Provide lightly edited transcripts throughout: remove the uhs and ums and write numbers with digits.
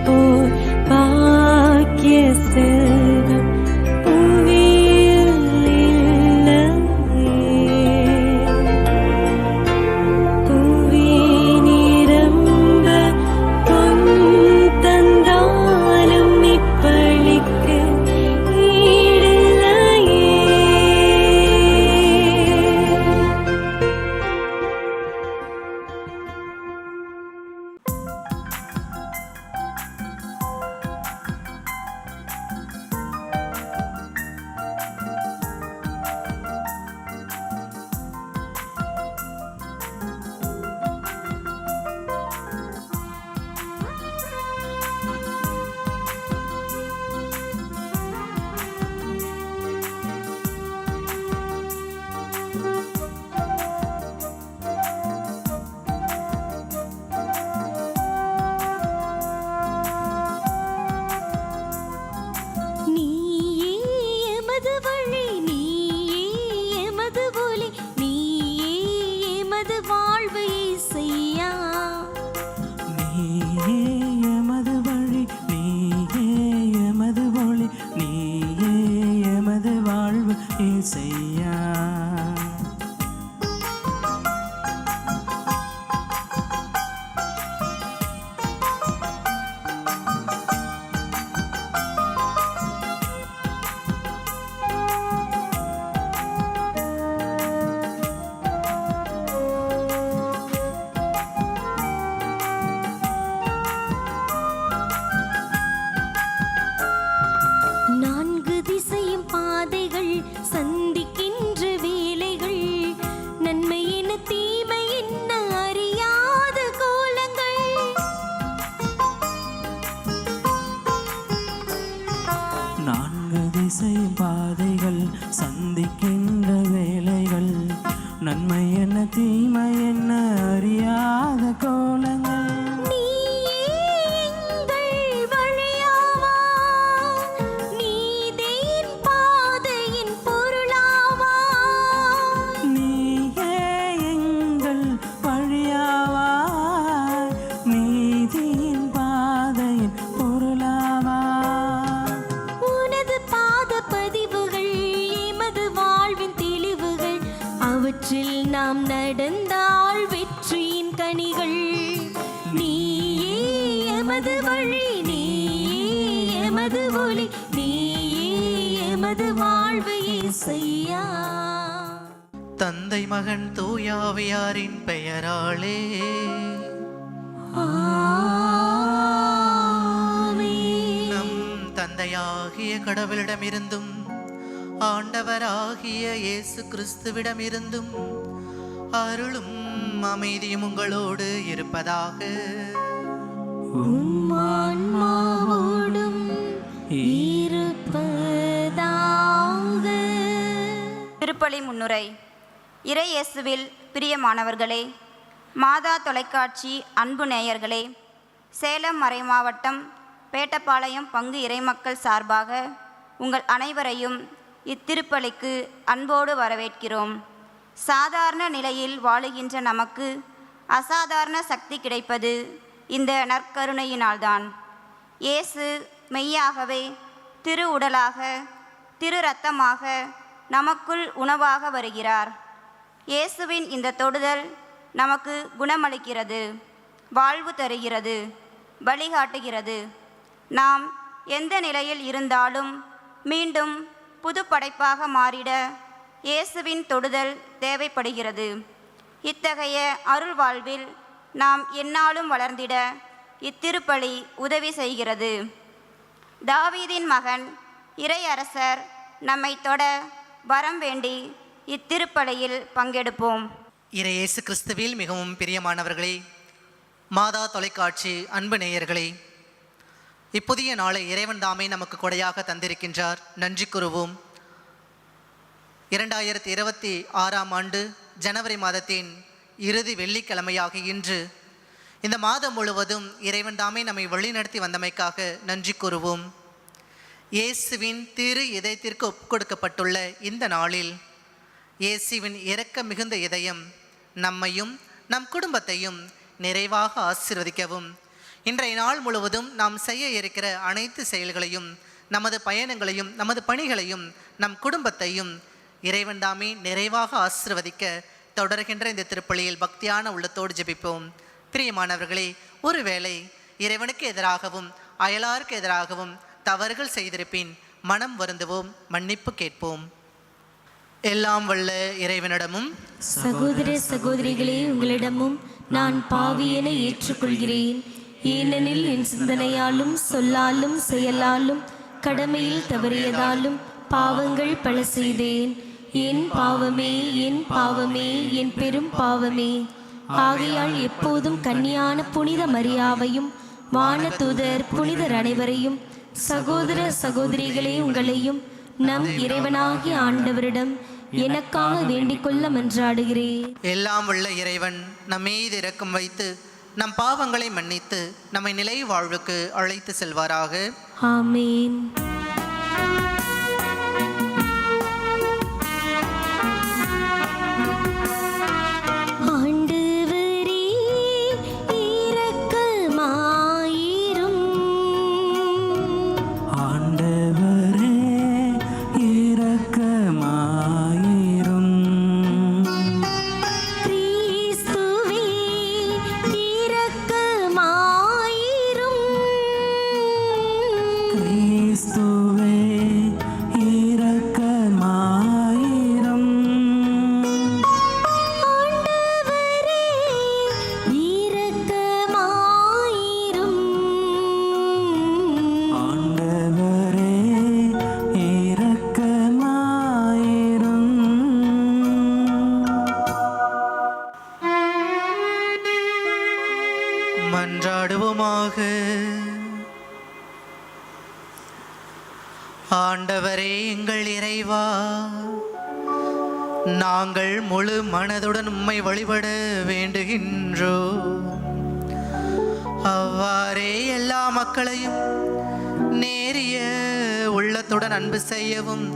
போர் பாக்கிய செல்வம் புவியில் இல்லையே. புவி நிரம்ப பொன் தந்தாலும் இப்பளிக்கு ஈடில்லையே. நீயே எமது வழி, நீயே எமது ஒளி, நீயே எமது வாழ்வு இயேசையா. நீயே எமது வழி, நீயே எமது ஒளி, நீயே எமது வாழ்வு இயேசையா. நான்கு திசையும் பாதைகள் சந்திக்கின்ற வேளைகள், நன்மை என்ன தீமை என்ன அறியாத கோலங்கள். நான்கு திசை பாதைகள் சந்திக்கின்ற வேலைகள், நன்மை என்ன தீமை என்ன அறியாத கோலங்கள். நீயே எங்கள் வழியாவா, நீதே என் பாதையின் பொருளாவா. நீயே எங்கள் வழியாவாய், நீதியின் பாதையின் பொருளாவாய். உனது பாத பதிவுகள் எமது வாழ்வின் தெளிவுகள், அவற்றில் நாம் நடந்தால் வெற்றியின் கனிகள். நீயே எமது வழி, நீயே எமது ஒளி, நீயே எமது வாழ்வு இயேசையா. தந்தை மகன் தூயாவியாரின் பெயராலே ஆமென். நம் தந்தையாகிய கடவுளிடமிருந்தும் ஆண்டவராகிய இயேசு கிறிஸ்துவிடமிருந்தும் அருளும் அமைதியும் உங்களோடு இருப்பதாக. உம் ஆன்மாவோடும் இருப்பதாக. திருப்பலி முன்னுரை. இறை இயேசுவில் பிரியமானவர்களே, மாதா தொலைக்காட்சி அன்பு நேயர்களே, சேலம் மறைமாவட்டம் பேட்டப்பாளையம் பங்கு இறைமக்கள் சார்பாக உங்கள் அனைவரையும் இத்திருப்பலிக்கு அன்போடு வரவேற்கிறோம். சாதாரண நிலையில் வாழுகின்ற நமக்கு அசாதாரண சக்தி கிடைப்பது இந்த நற்கருணையினால்தான். இயேசு மெய்யாகவே திரு உடலாக திரு இரத்தமாக நமக்குள் உணவாக வருகிறார். இயேசுவின் இந்த தொடுதல் நமக்கு குணமளிக்கிறது, வாழ்வு தருகிறது, வழிகாட்டுகிறது. நாம் எந்த நிலையில் இருந்தாலும் மீண்டும் புது படைப்பாக மாறிட இயேசுவின் தொடுதல் தேவைப்படுகிறது. இத்தகைய அருள் வாழ்வில் நாம் எந்நாளும் வளர்ந்திட இத்திருப்பலி உதவி செய்கிறது. தாவீதின் மகன் இறையரசர் நம்மை தொட வரம் வேண்டி இத்திருப்பலியில் பங்கெடுப்போம். இறை இயேசு கிறிஸ்துவில் மிகவும் பிரியமானவர்களே, மாதா தொலைக்காட்சி அன்பு நேயர்களே, இப்புதிய நாளை இறைவன் தாமே நமக்கு கொடையாக தந்திருக்கின்றார். நன்றி கூறுவோம். 2026ஆம் ஆண்டு ஜனவரி மாதத்தின் இறுதி வெள்ளிக்கிழமையாக இன்று இந்த மாதம் முழுவதும் இறைவன் தாமே நம்மை வழிநடத்தி வந்தமைக்காக நன்றி கூறுவோம். இயேசுவின் திரு இதயத்திற்கு ஒப்புக்கொடுக்கப்பட்டுள்ள இந்த நாளில் இயேசுவின் இரக்க மிகுந்த இதயம் நம்மையும் நம் குடும்பத்தையும் நிறைவாக ஆசீர்வதிக்கவும் இன்றைய நாள் முழுவதும் நாம் செய்ய இருக்கிற அனைத்து செயல்களையும், நமது பயணங்களையும், நமது பணிகளையும், நம் குடும்பத்தையும் இறைவன் தாமே நிறைவாக ஆசீர்வதிக்க தொடர்கின்ற இந்த திருப்பலியில் பக்தியான உள்ளத்தோடு ஜெபிப்போம். பிரியமானவர்களே, ஒருவேளை இறைவனுக்கு எதிராகவும் அயலாருக்கு எதிராகவும் தவறுகள் செய்திருப்பின் மனம் வருந்துவோம், மன்னிப்பு கேட்போம். எல்லாம் வல்ல இறைவனிடமும் சகோதர சகோதரிகளே, உங்களிடமும் நான் பாவியென ஏற்றுக்கொள்கிறேன். ஏனெனில் என் சிந்தனையாலும் சொல்லாலும் செயலாலும் கடமையில் தவறியதாலும் பாவங்கள் பல செய்தேன். என் பாவமே, என் பாவமே, என் பெரும் பாவமே. ஆகையால் எப்போதும் கன்னியான புனித மரியாவையும் வானதூதர் புனிதர் அனைவரையும், சகோதர சகோதரிகளே உங்களையும் நம் இறைவனாகிய ஆண்டவரிடம் எனக்காக வேண்டிக் கொள்ள மன்றாடுகிறேன். எல்லாம் வல்ல இறைவன் நம் மீது இரக்கம் வைத்து நம் பாவங்களை மன்னித்து நம்மை நிலை வாழ்வுக்கு அழைத்து செல்வாராக. ஆமேன். மன்றாடுவோமாக. ஆண்டவரே எங்கள் இறைவா, நாங்கள் முழு மனதுடன் உம்மை வழிபட வேண்டுகின்றோம். அவ்வாறே எல்லா மக்களையும் நேரிய உள்ளத்துடன் அன்பு செய்யவும்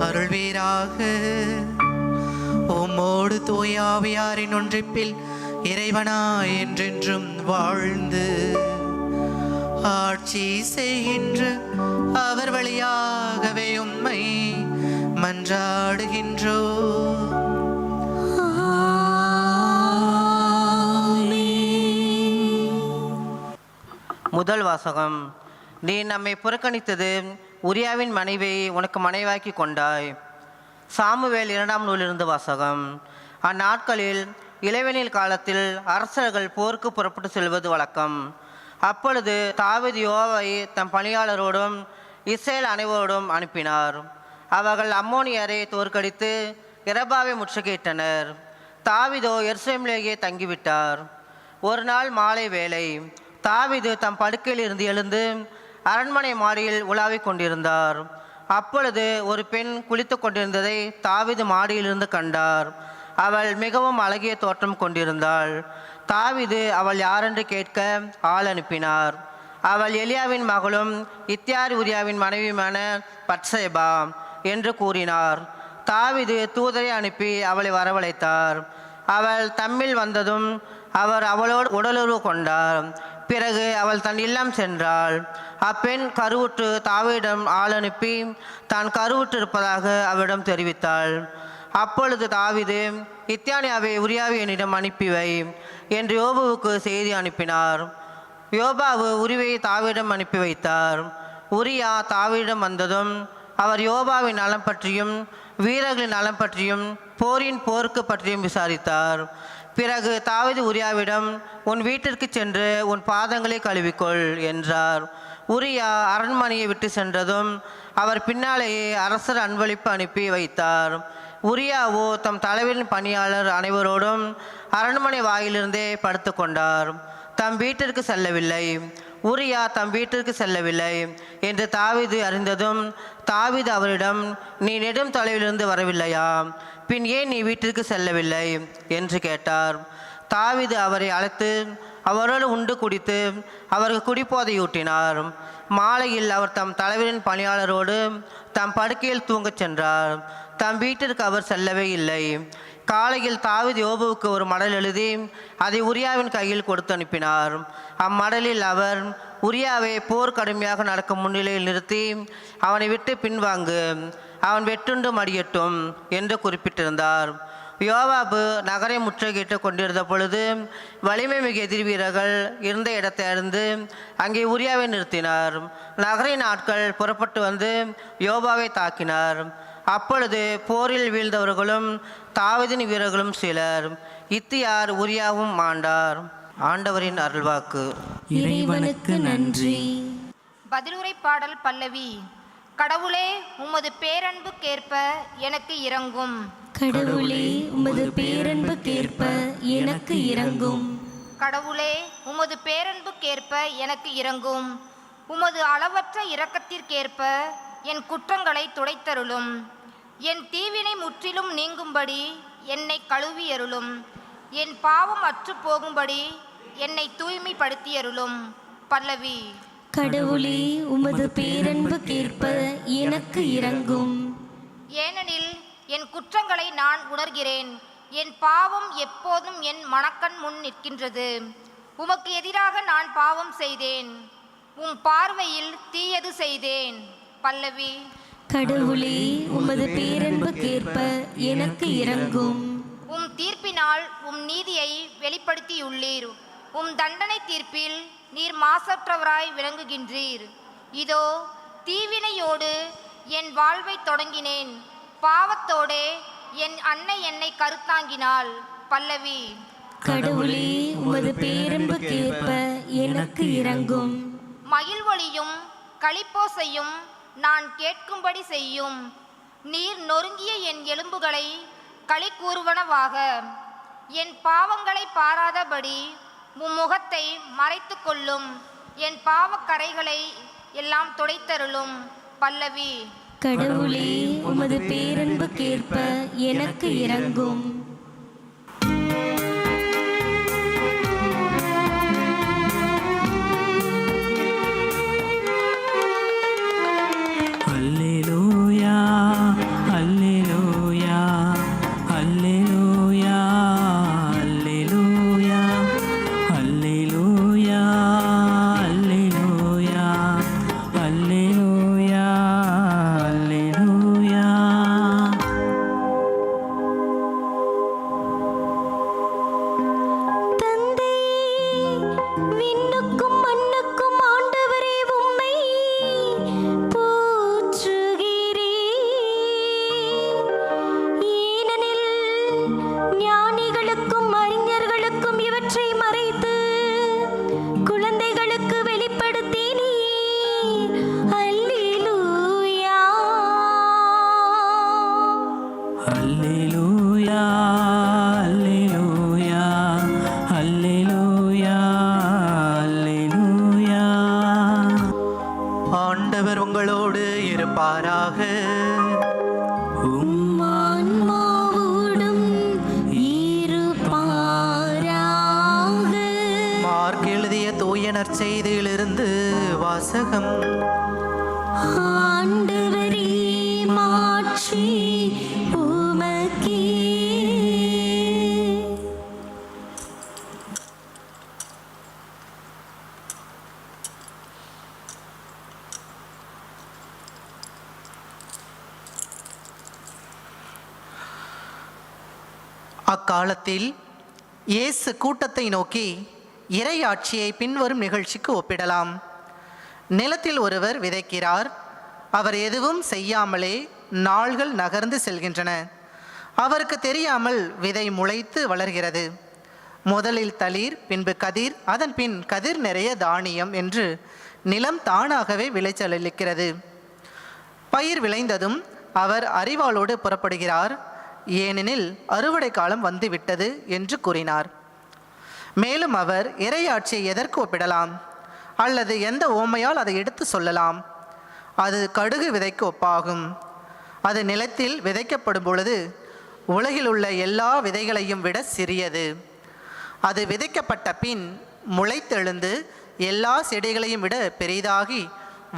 அருள்வீராக. உம்மோடு தூய ஆவியாரின் ஒன்றிப்பில் இறைவனா என்றென்றும் வாழ்ந்து ஆட்சி செய்கின்ற அவர் வழியாகவே உம்மை மன்றாடுகின்றோம். முதல் வாசகம். நீ நம்மை புறக்கணித்தது உரியாவின் மனைவியை உனக்கு மனைவாக்கி கொண்டாய். சாமுவேல் 2ஆம் நூலிலிருந்து வாசகம். அந்நாட்களில் இளவேனில் காலத்தில் அரசர்கள் போருக்கு புறப்பட்டு செல்வது வழக்கம். அப்பொழுது தாவீது யோவாவை தம் பணியாளரோடும் இஸ்ரேல் அனைவரோடும் அனுப்பினார். அவர்கள் அம்மோனியரை தோற்கடித்து இரபாவை முற்றுகையிட்டனர். தாவீதோ எருசலேமிலேயே தங்கிவிட்டார். ஒரு நாள் மாலை வேளை தாவீது தம் படுக்கையில் இருந்து எழுந்து அரண்மனை மாடியில் உலாவிக் கொண்டிருந்தார். அப்பொழுது ஒரு பெண் குளித்து கொண்டிருந்ததை தாவீது மாடியிலிருந்து கண்டார். அவள் மிகவும் அழகிய தோற்றம் கொண்டிருந்தாள். தாவீது அவள் யாரென்று கேட்க ஆள் அனுப்பினார். அவள் எலியாவின் மகளும் இத்தியார் உரியாவின் மனைவியுமான பத்சேபா என்று கூறினார். தாவீது தூதரை அனுப்பி அவளை வரவழைத்தார். அவள் தம்மில் வந்ததும் அவர் அவளோடு உடலுறவு கொண்டார். பிறகு அவள் தன் இல்லம் சென்றாள். அப்பெண் கருவுற்று தாவீதிடம் ஆள் அனுப்பி தான் கருவுற்றிருப்பதாக அவரிடம் தெரிவித்தாள். அப்பொழுது தாவீது இத்தியானியாவை உரியாவியனிடம் அனுப்பி வை என்று யோபாவுக்கு செய்தி அனுப்பினார். யோபாவு உரிவையை தாவீதிடம் அனுப்பி வைத்தார். உரியா தாவீதிடம் வந்ததும் அவர் யோபாவின் நலம் பற்றியும் வீரர்களின் நலம் பற்றியும் போரின் போருக்கு பற்றியும் விசாரித்தார். பிறகு தாவீது உரியாவிடம், உன் வீட்டிற்கு சென்று உன் பாதங்களை கழுவிக்கொள் என்றார். உரியா அரண்மனையை விட்டு சென்றதும் அவர் பின்னாலேயே அரசர் அன்பளிப்பு அனுப்பி வைத்தார். உரியாவோ தம் தலைவரின் பணியாளர் அனைவரோடும் அரண்மனை வாயிலிருந்தே படுத்து கொண்டார். தம் வீட்டிற்கு செல்லவில்லை. உரியா தம் வீட்டிற்கு செல்லவில்லை என்று தாவீது அறிந்ததும் தாவீது அவரிடம், நீ நெடும் தொலைவிலிருந்து வரவில்லையா? பின் ஏன் நீ வீட்டிற்கு செல்லவில்லை என்று கேட்டார். தாவீது அவரை அழைத்து அவரோடு உண்டு குடித்து அவருக்கு குடிபோதையூட்டினார். மாலையில் அவர் தம் தலைவரின் பணியாளரோடு தம் படுக்கையில் தூங்கச் சென்றார். தம் வீட்டிற்கு அவர் செல்லவே இல்லை. காலையில் தாவீது யோபுவுக்கு ஒரு மடல் எழுதி அதை உரியாவின் கையில் கொடுத்து அனுப்பினார். அம்மடலில் அவர் உரியாவை போர் கடுமையாக நடக்கும் முன்னிலையில் நிறுத்தி அவனை விட்டு பின்வாங்கு, அவன் வெட்டுண்டு மடியட்டும் என்று குறிப்பிட்டிருந்தார். யோவாபு நகரை முற்றுகையிட்டு கொண்டிருந்த பொழுது வலிமை மிகு எதிர் வீரர்கள் இருந்த இடத்தை அறிந்து அங்கே உரியாவை நிறுத்தினார். நகரின் ஆட்கள் புறப்பட்டு வந்து யோவாவை தாக்கினார். அப்பொழுது போரில் வீழ்ந்தவர்களும் தாவீதின் வீரர்களும் சிலர். இத்தியார் உரியாவும் மாண்டார். ஆண்டவரின் அருள்வாக்கு. இறைவனுக்கு நன்றி. பதிலுரை பாடல் பல்லவி. கடவுளே உமது பேரன்புக்கேற்ப எனக்கு இரங்கும். கடவுளே உமது பேரன்புக்கேற்ப எனக்கு இரங்கும். கடவுளே உமது பேரன்புக்கேற்ப எனக்கு இரங்கும். உமது அளவற்ற இரக்கத்திற்கேற்ப என் குற்றங்களை துடைத்தருளும். என் தீவினை முற்றிலும் நீங்கும்படி என்னை கழுவியருளும். என் பாவம் அற்று போகும்படி என்னை தூய்மைப்படுத்தியருளும். பல்லவி. கடவுளே உமது பேரன்புக்கேற்ப எனக்கு இரங்கும். ஏனெனில் என் குற்றங்களை நான் உணர்கிறேன். என் பாவம் எப்போதும் என் மனக்கண் முன் நிற்கின்றது. உமக்கு எதிராக நான் பாவம் செய்தேன், உம் பார்வையில் தீயது செய்தேன். பல்லவி. கடவுளே உமது பேரன்புக்கேற்ப எனக்கு இரங்கும். உம் தீர்ப்பினால் உம் நீதியை வெளிப்படுத்தியுள்ளீர். உம் தண்டனை தீர்ப்பில் நீர் மாசற்றவராய் விளங்குகின்றீர். இதோ தீவினையோடு என் வாழ்வை தொடங்கினேன், பாவத்தோடே என் அன்னை என்னை கருத்தாங்கினாள். பல்லவி. கடவுளே உமது பேரன்புக்கேற்ப எனக்கு இரங்கும். மகிழ்வொலியும் களிப்போசையும் நான் கேட்கும்படி செய்யும். நீர் நொறுங்கிய என் எலும்புகளை களி கூறுவனவாக. என் பாவங்களை பாராதபடி முகத்தை மறைத்து கொள்ளும். என் பாவக்கரைகளை எல்லாம் துடைத்தருளும். பல்லவி. கடவுளே உமது பேரன்புக்கேற்ப எனக்கு இரங்கும். அல்லேலூயா அல்லேலூயா அல்லேலூயா அல்லேலூயா அல்லேலூயா அல்லேலூயா அல்லேலூயா அல்லேலூயா. தந்தை விண்ணுக்கும் மண்ணுக்கும் ஆண்டவரே உம்மை போற்றுகிறேன். ஏனெனில் ஞானிகளுக்கும் அறிஞர்களுக்கும் இவற்றை மறைத்து குழந்தைகளுக்கு வெளிப்படுத்தினீர். அல்லேலூயா. அல்லேலூயா அல்லேலூயா அல்லேலூயா அல்லேலூயா. ஆண்டவர் உங்களோடு இருப்பாராக. ஆன்மாவோடும் இருப்பாராக. மார்க் எழுதிய தூய நற்செய்தியிலிருந்து வாசகம். ஆண்டவரே மாட்சி உமக்கே. அக்காலத்தில் இயேசு கூட்டத்தை நோக்கி இறையாட்சியை பின்வரும் நிகழ்ச்சிக்கு ஒப்பிடலாம். நிலத்தில் ஒருவர் விதைக்கிறார். அவர் எதுவும் செய்யாமலே நாள்கள் நகர்ந்து செல்கின்றன. அவருக்கு தெரியாமல் விதை முளைத்து வளர்கிறது. முதலில் தளிர், பின்பு கதிர், அதன் பின் கதிர் நிறைய தானியம் என்று நிலம் தானாகவே விளைச்சல் அளிக்கிறது. பயிர் விளைந்ததும் அவர் அரிவாளோடு புறப்படுகிறார். ஏனெனில் அறுவடை காலம் வந்துவிட்டது என்று கூறினார். மேலும் அவர் இறையாட்சியை எதற்கு ஒப்பிடலாம் அல்லது எந்த ஓமையால் அதை எடுத்து சொல்லலாம்? அது கடுகு விதைக்கு ஒப்பாகும். அது நிலத்தில் விதைக்கப்படும் பொழுது உலகில் உள்ள எல்லா விதைகளையும் விட சிறியது. அது விதைக்கப்பட்ட பின் முளைத்தெழுந்து எல்லா செடிகளையும் விட பெரிதாகி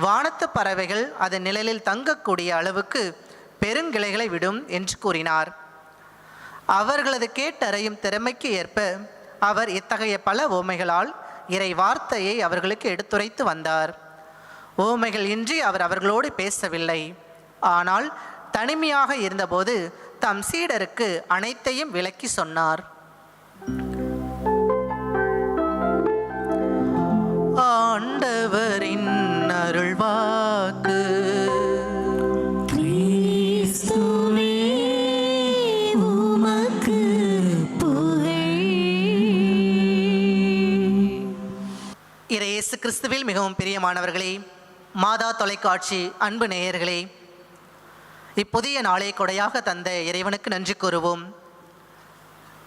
வானத்து பறவைகள் அதன் நிழலில் தங்கக்கூடிய அளவுக்கு பெருங்கிளைகளை விடும் என்று கூறினார். அவர்களது கேட்டறையும் திறமைக்கு ஏற்ப அவர் இத்தகைய பல ஓமைகளால் இறை வார்த்தையை அவர்களுக்கு எடுத்துரைத்து வந்தார். ஓமைகள் இன்றி அவர் அவர்களோடு பேசவில்லை. ஆனால் தனிமையாக இருந்தபோது தம் சீடருக்கு அனைத்தையும் விளக்கி சொன்னார். ஆண்டவரின் அருள்வாக்கு. கிறிஸ்துவே உமக்கு புகழ். இயேசு கிறிஸ்துவில் மிகவும் பிரியமானவர்களே, மாதா தொலைக்காட்சி அன்பு நேயர்களே, இப்புதிய நாளை கொடையாக தந்த இறைவனுக்கு நன்றி கூறுவோம்.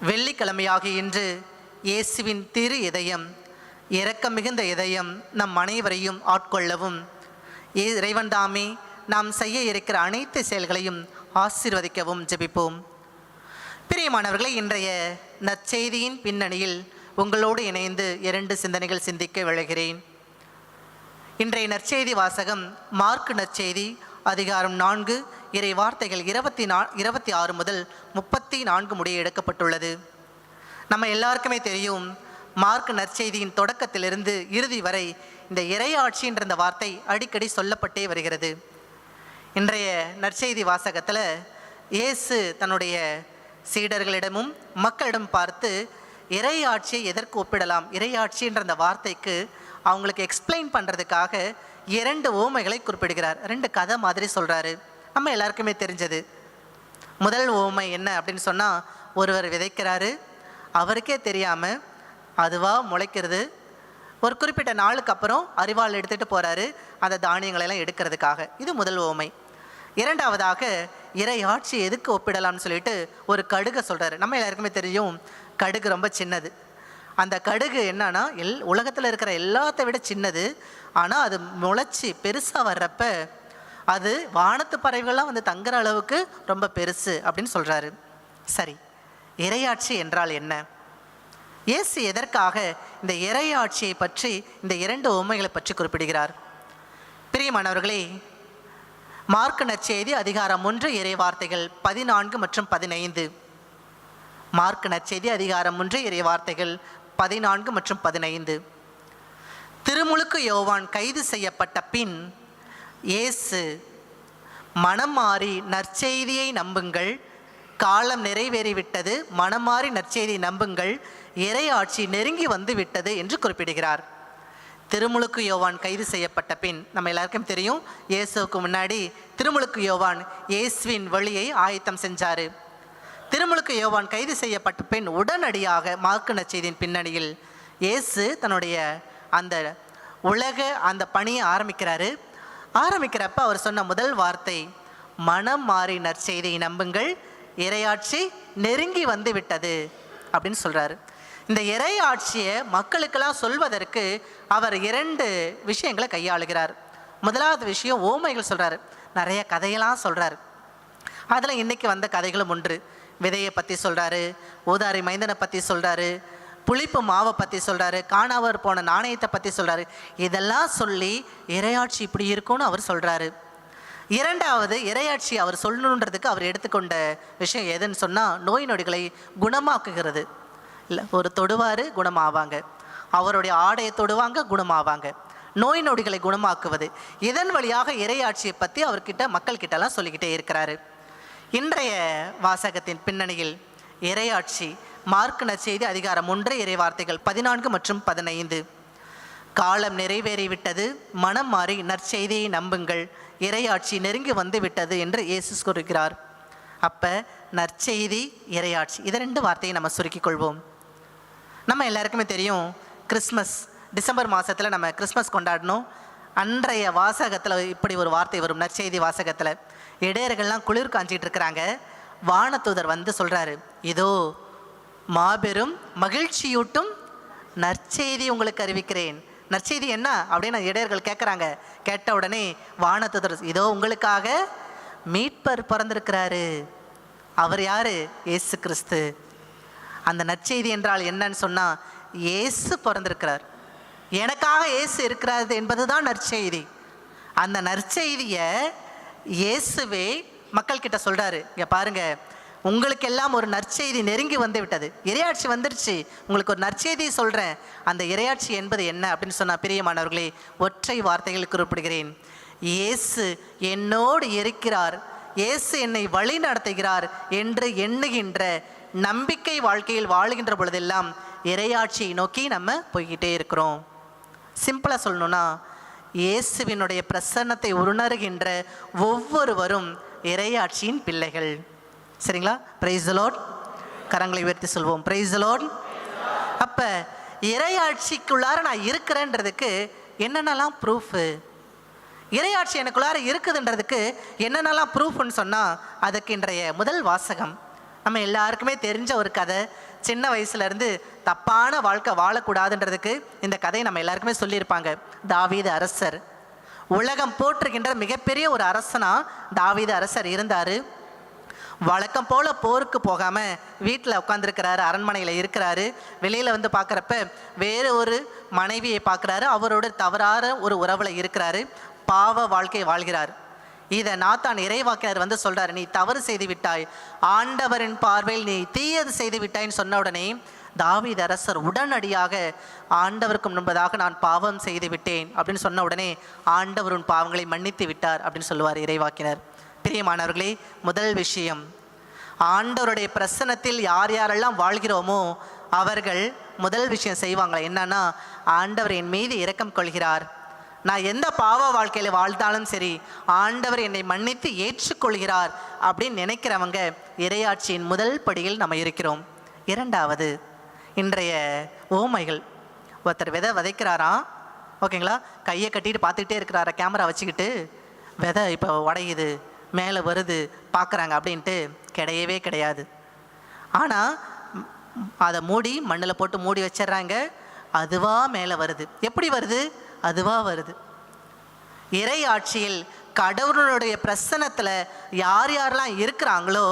வெள்ளிக்கிழமையாகி இன்று இயேசுவின் திரு இதயம், இரக்கம் மிகுந்த இதயம் நம் அனைவரையும் ஆட்கொள்ளவும் இறைவன் தாமே நாம் செய்ய இருக்கிற அனைத்து செயல்களையும் ஆசீர்வதிக்கவும் ஜெபிப்போம். பிரியமானவர்களை, இன்றைய நற்செய்தியின் பின்னணியில் உங்களோடு இணைந்து 2 சிந்தனைகள் சிந்திக்க விளைகிறேன். இன்றைய நற்செய்தி வாசகம் மார்க்கு நற்செய்தி அதிகாரம் 4 இறை வார்த்தைகள் 26 முதல் 34 முடிய எடுக்கப்பட்டுள்ளது. நம்ம எல்லாருக்குமே தெரியும், மார்க் நற்செய்தியின் தொடக்கத்திலிருந்து இறுதி வரை இந்த இறையாட்சின்ற இந்த வார்த்தை அடிக்கடி சொல்லப்பட்டே வருகிறது. இன்றைய நற்செய்தி வாசகத்தில் இயேசு தன்னுடைய சீடர்களிடமும் மக்களிடம் பார்த்து இறையாட்சியை எதற்கு ஒப்பிடலாம், இறையாட்சின்ற அந்த வார்த்தைக்கு அவங்களுக்கு எக்ஸ்பிளைன் பண்ணுறதுக்காக 2 ஓமைகளை குறிப்பிடுகிறார். 2 கதை மாதிரி சொல்கிறாரு. நம்ம எல்லாருக்குமே தெரிஞ்சது. முதல் ஓமை என்ன அப்படின்னு சொன்னால், ஒருவர் விதைக்கிறாரு, அவருக்கே தெரியாமல் அதுவாக முளைக்கிறது. ஒரு குறிப்பிட்ட நாளுக்கு அப்புறம் அரிவாள் எடுத்துகிட்டு போகிறாரு அந்த தானியங்களெல்லாம் எடுக்கிறதுக்காக. இது முதல் ஓமை. இரண்டாவதாக இறையாட்சி எதுக்கு ஒப்பிடலாம்னு சொல்லிட்டு ஒரு கடுகை சொல்கிறாரு. நம்ம எல்லாருக்குமே தெரியும், கடுகு ரொம்ப சின்னது. அந்த கடுகு என்னன்னா உலகத்தில் இருக்கிற எல்லாத்தை விட சின்னது. ஆனால் அது முளைச்சி பெருசாக வர்றப்ப அது வானத்து பறவைகள்லாம் வந்து தங்குற அளவுக்கு ரொம்ப பெருசு அப்படின்னு சொல்கிறாரு. சரி, இறையாட்சி என்றால் என்ன? இயேசு எதற்காக இந்த இறையாட்சியை பற்றி இந்த 2 உண்மைகளை பற்றி குறிப்பிடுகிறார்? பிரியமானவர்களே, மார்க்கு நற்செய்தி அதிகாரம் 1 இறை வார்த்தைகள் 14 மற்றும் 15. மார்க்கு நற்செய்தி அதிகாரம் 1 இறை வார்த்தைகள் 14 மற்றும் 15. திருமுழுக்கு யோவான் கைது செய்யப்பட்ட பின் இயேசு, மனம் மாறி நற்செய்தியை நம்புங்கள், காலம் நிறைவேறிவிட்டது, மனம் மாறி நற்செய்தியை நம்புங்கள், இறையாட்சி நெருங்கி வந்து விட்டது என்று குறிப்பிடுகிறார். திருமுழுக்கு யோவான் கைது செய்யப்பட்ட பின், நம்ம எல்லாருக்கும் தெரியும், இயேசுவுக்கு முன்னாடி திருமுழுக்கு யோவான் இயேசுவின் வழியை ஆயத்தம் செஞ்சார். திருமுழுக்கு யோவான் கைது செய்யப்பட்ட பின் உடனடியாக மார்க்கு நற்செய்தியின் பின்னணியில் இயேசு தன்னுடைய அந்த அந்த பணியை ஆரம்பிக்கிறப்ப அவர் சொன்ன முதல் வார்த்தை, மனம் மாறி நற்செய்தியை நம்புங்கள், இறையாட்சி நெருங்கி வந்து விட்டது அப்படின்னு சொல்கிறாரு. இந்த இறையாட்சியை மக்களுக்கெல்லாம் சொல்வதற்கு அவர் 2 விஷயங்களை கையாளுகிறார். முதலாவது விஷயம் ஓமைகள் சொல்கிறார். நிறைய கதையெல்லாம் சொல்கிறார். அதில் இன்றைக்கி வந்த கதைகளும் ஒன்று. விதையை பற்றி சொல்கிறாரு, ஊதாரி மைந்தனை பற்றி சொல்கிறாரு, புளிப்பு மாவை பற்றி சொல்கிறாரு, காணாவர் போன நாணயத்தை பற்றி சொல்கிறாரு. இதெல்லாம் சொல்லி இறையாட்சி இப்படி இருக்கும்னு அவர் சொல்கிறாரு. இரண்டாவது, இறையாட்சி அவர் சொல்லணுன்றதுக்கு அவர் எடுத்துக்கொண்ட விஷயம் எதுன்னு சொன்னால், நோய் நொடிகளை குணமாக்குகிறது. இல்லை, ஒரு தொடுவார் குணமாவாங்க, அவருடைய ஆடையை தொடுவாங்க குணமாவாங்க. நோய் நொடிகளை குணமாக்குவது, இதன் வழியாக இறையாட்சியை பற்றி அவர்கிட்ட மக்கள்கிட்டலாம் சொல்லிக்கிட்டே இருக்கிறாரு. இன்றைய வாசகத்தின் பின்னணியில் இறையாட்சி மார்க்கு நற்செய்தி அதிகாரம் 1 இறை வார்த்தைகள் 14 மற்றும் 15. காலம் நிறைவேறிவிட்டது, மனம் மாறி நற்செய்தியை நம்புங்கள், இறையாட்சி நெருங்கி வந்து விட்டது என்று இயேசு கூறுகிறார். அப்போ நற்செய்தி, இறையாட்சி, இதை 2 வார்த்தையை நம்ம சுருக்கிக் கொள்வோம். நம்ம எல்லாருக்குமே தெரியும், கிறிஸ்மஸ் டிசம்பர் மாதத்தில் நம்ம கிறிஸ்மஸ் கொண்டாடணும். அன்றைய வாசகத்தில் இப்படி ஒரு வார்த்தை வரும். நற்செய்தி வாசகத்தில் இடையர்கள்லாம் குளிர் காஞ்சிட்டு இருக்கிறாங்க. வானதூதர் வந்து சொல்கிறாரு, இதோ மாபெரும் மகிழ்ச்சியூட்டும் நற்செய்தி உங்களுக்கு அறிவிக்கிறேன். நற்செய்தி என்ன அப்படின்னு இடையர்கள் கேட்குறாங்க. கேட்ட உடனே வானதூதர், இதோ உங்களுக்காக மீட்பர் பிறந்திருக்கிறாரு. அவர் யார்? இயேசு கிறிஸ்து. அந்த நற்செய்தி என்றால் என்னன்னு சொன்னால், இயேசு பிறந்திருக்கிறார், எனக்காக இயேசு இருக்கிறாரு என்பது தான் நற்செய்தி. அந்த நற்செய்தியை இயேசுவே மக்கள்கிட்ட சொல்கிறாரு. இங்கே பாருங்கள், உங்களுக்கெல்லாம் ஒரு நற்செய்தி நெருங்கி வந்து விட்டது, இறையாட்சி வந்துருச்சு, உங்களுக்கு ஒரு நற்செய்தியை சொல்கிறேன். அந்த இறையாட்சி என்பது என்ன அப்படின்னு சொன்னால், பிரியமானவர்களே, ஒற்றை வார்த்தைகள் குறிப்பிடுகிறேன். இயேசு என்னோடு இருக்கிறார், இயேசு என்னை வழி நடத்துகிறார் என்று எண்ணுகின்ற நம்பிக்கை வாழ்க்கையில் வாழுகின்ற பொழுதெல்லாம் இறையாட்சியை நோக்கி நம்ம போய்கிட்டே இருக்கிறோம். சிம்பிளாக சொல்லணும்னா, இயேசுவினுடைய பிரசன்னத்தை உணர்கின்ற ஒவ்வொருவரும் இறையாட்சியின் பிள்ளைகள். சரிங்களா? Praise the Lord. கரங்களை உயர்த்தி சொல்வோம், பிரைஸ் தி லார்ட். அப்போ இறையாட்சிக்குள்ளார நான் இருக்கிறேன்றதுக்கு என்னென்னலாம் ப்ரூஃபு, இறையாட்சி எனக்குள்ளார இருக்குதுன்றதுக்கு என்னென்னலாம் ப்ரூஃப்னு சொன்னால், அதுக்கு இன்றைய முதல் வாசகம் நம்ம எல்லாருக்குமே தெரிஞ்ச ஒரு கதை. சின்ன வயசுலேருந்து தப்பான வாழ்க்கை வாழக்கூடாதுன்றதுக்கு இந்த கதையை நம்ம எல்லாருக்குமே சொல்லியிருப்பாங்க. தாவீது அரசர், உலகம் போற்றுகின்ற மிகப்பெரிய ஒரு அரசனாக தாவீது அரசர் இருந்தார். வழக்கம் போல் போருக்கு போகாமல் வீட்டில் உட்காந்துருக்கிறாரு, அரண்மனையில் இருக்கிறாரு. வெளியில் வந்து பார்க்குறப்ப வேறு ஒரு மனைவியை பார்க்குறாரு, அவரோட தவறான ஒரு உறவில் இருக்கிறாரு, பாவ வாழ்க்கை வாழ்கிறார். இதை நாத்தான் இறைவாக்கினர் வந்து சொல்கிறார், நீ தவறு செய்து விட்டாய், ஆண்டவரின் பார்வையில் நீ தீயது செய்து விட்டாய்ன்னு சொன்ன உடனே தாவீது அரசர் உடனடியாக ஆண்டவருக்கு முன்பதாக நான் பாவம் செய்து விட்டேன் அப்படின்னு சொன்ன உடனே ஆண்டவரின் பாவங்களை மன்னித்து விட்டார் அப்படின்னு சொல்லுவார் இறைவாக்கினர். பிரியமானவர்களே, முதல் விஷயம், ஆண்டவருடைய பிரசன்னத்தில் யார் யாரெல்லாம் வாழ்கிறோமோ அவர்கள் முதல் விஷயம் செய்வாங்க. என்னன்னா, ஆண்டவர் என் மீது இரக்கம் கொள்கிறார், நான் எந்த பாவ வாழ்க்கையில் வாழ்ந்தாலும் சரி ஆண்டவர் என்னை மன்னித்து ஏற்றுக்கொள்கிறார் அப்படின்னு நினைக்கிறவங்க இறையாட்சியின் முதல் படியில் நம்ம இருக்கிறோம். இரண்டாவது, இன்றைய ஓமைகள். ஒருத்தர் விதை விதைக்கிறாராம், ஓகேங்களா, கையை கட்டிட்டு பார்த்துக்கிட்டே இருக்கிறாரா, கேமரா வச்சுக்கிட்டு, விதை இப்போ உடையுது, மேலே வருது பார்க்குறாங்க அப்படின்ட்டு கிடையவே கிடையாது. ஆனால் அதை மூடி மண்ணில் போட்டு மூடி வச்சிட்றாங்க, அதுவாக மேலே வருது. எப்படி வருது? அதுவாக வருது. இறை ஆட்சியில் கடவுளுடைய பிரசன்னத்தில் யார் யாரெல்லாம் இருக்கிறாங்களோ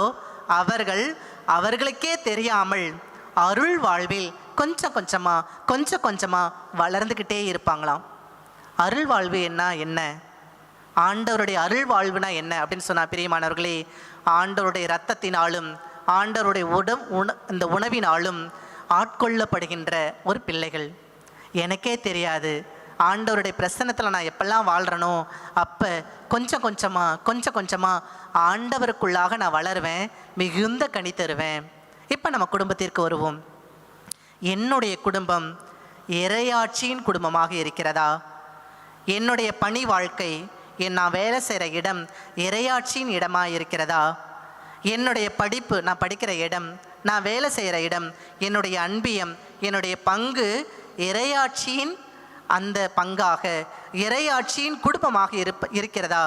அவர்கள் அவர்களுக்கே தெரியாமல் அருள் வாழ்வில் கொஞ்சம் கொஞ்சமாக வளர்ந்துக்கிட்டே இருப்பாங்களாம். அருள் வாழ்வு என்ன, ஆண்டவருடைய அருள் வாழ்வுனா என்ன அப்படின்னு சொன்னால், பிரியமானவர்களே, ஆண்டவருடைய இரத்தத்தினாலும் ஆண்டவருடைய இந்த உணவினாலும் ஆட்கொள்ளப்படுகின்ற ஒரு பிள்ளைகள். எனக்கே தெரியாது, ஆண்டவருடைய பிரசன்னத்தில் நான் எப்பெல்லாம் வாழ்கிறனோ அப்போ கொஞ்சம் கொஞ்சமாக ஆண்டவருக்குள்ளாக நான் வளருவேன், மிகுந்த கனி தருவேன். இப்போ நம்ம குடும்பத்திற்கு வருவோம். என்னுடைய குடும்பம் இறையாட்சியின் குடும்பமாக இருக்கிறதா? என்னுடைய பணி வாழ்க்கை, நான் வேலை செய்கிற இடம் இறையாட்சியின் இடமாக இருக்கிறதா? என்னுடைய படிப்பு, நான் படிக்கிற இடம், நான் வேலை செய்கிற இடம், என்னுடைய அன்பியம், என்னுடைய பங்கு இறையாட்சியின் அந்த பங்காக இறையாட்சியின் குடும்பமாக இருக்கிறதா?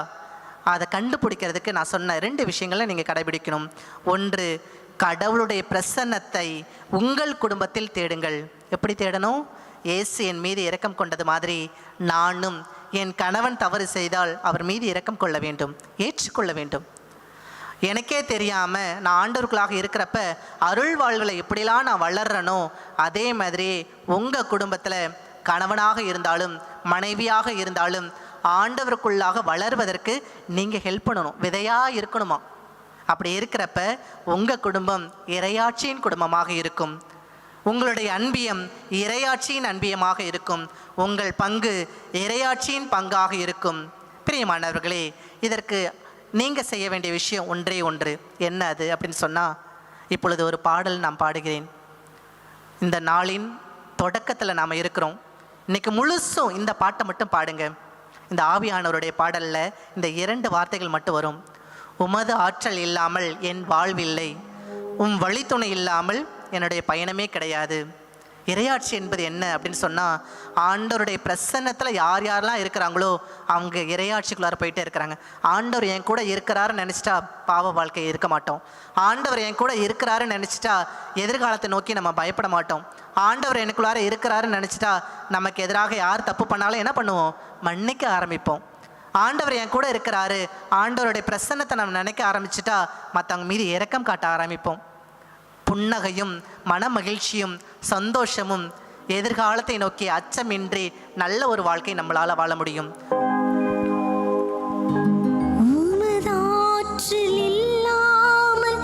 அதை கண்டுபிடிக்கிறதுக்கு நான் சொன்ன 2 விஷயங்களை நீங்கள் கடைபிடிக்கணும். ஒன்று, கடவுளுடைய பிரசன்னத்தை உங்கள் குடும்பத்தில் தேடுங்கள். எப்படி தேடணும்? இயேசு என் மீது இரக்கம் கொண்டது மாதிரி நானும் என் கணவன் தவறு செய்தால் அவர் மீது இரக்கம் கொள்ள வேண்டும், ஏற்றுக்கொள்ள வேண்டும். எனக்கே தெரியாமல் நான் ஆண்டவருக்குள்ளாக இருக்கிறப்ப அருள் வாழ்வில் எப்படிலாம் நான் வளர்றனோ அதே மாதிரி உங்கள் குடும்பத்தில் கணவனாக இருந்தாலும் மனைவியாக இருந்தாலும் ஆண்டவருக்குள்ளாக வளர்வதற்கு நீங்கள் ஹெல்ப் பண்ணணும், விதையாக இருக்கணுமா. அப்படி இருக்கிறப்ப உங்கள் குடும்பம் இறையாட்சியின் குடும்பமாக இருக்கும். உங்களுடைய அன்பியம் இறையாட்சியின் அன்பியமாக இருக்கும். உங்கள் பங்கு இறையாட்சியின் பங்காக இருக்கும். பிரியமானவர்களே, இதற்கு நீங்கள் செய்ய வேண்டிய விஷயம் ஒன்றே ஒன்று. என்ன அது அப்படின்னு சொன்னால், இப்பொழுது ஒரு பாடல் நான் பாடுகிறேன். இந்த நாளின் தொடக்கத்தில் நாம் இருக்கிறோம். இன்றைக்கி முழுசும் இந்த பாட்டை மட்டும் பாடுங்க. இந்த ஆவியானவருடைய பாடலில் இந்த 2 வார்த்தைகள் மட்டும் வரும். உமது ஆற்றல் இல்லாமல் என் வாழ்வில்லை, வழித்துணை இல்லாமல் என்னுடைய பயணமே கிடையாது. இறையாட்சி என்பது என்ன அப்படின்னு சொன்னால், ஆண்டவருடைய பிரசன்னத்தில் யார் யாரெல்லாம் இருக்கிறாங்களோ அவங்க இறையாட்சிக்குள்ளார போயிட்டே இருக்கிறாங்க. ஆண்டவர் என் கூட இருக்கிறாருன்னு நினச்சிட்டா பாவ வாழ்க்கை இருக்க மாட்டோம். ஆண்டவர் என் கூட இருக்கிறாருன்னு நினச்சிட்டா எதிர்காலத்தை நோக்கி நம்ம பயப்பட மாட்டோம். ஆண்டவர் எனக்குள்ளார இருக்கிறாருன்னு நினச்சிட்டா நமக்கு எதிராக யார் தப்பு பண்ணாலும் என்ன பண்ணுவோம்? மன்னிக்க ஆரம்பிப்போம். ஆண்டவர் என் கூட இருக்கிறாரு, ஆண்டவருடைய பிரசன்னத்தை நம்ம நினைக்க ஆரம்பிச்சிட்டா மற்றவங்க மீது இரக்கம் காட்ட ஆரம்பிப்போம். புன்னகையும் மன மகிழ்ச்சியும் சந்தோஷமும் எதிர்காலத்தை நோக்கி அச்சமின்றி நல்ல ஒரு வாழ்க்கை நம்மளால் வாழ முடியும். உமதாற்றல் இல்லாமல்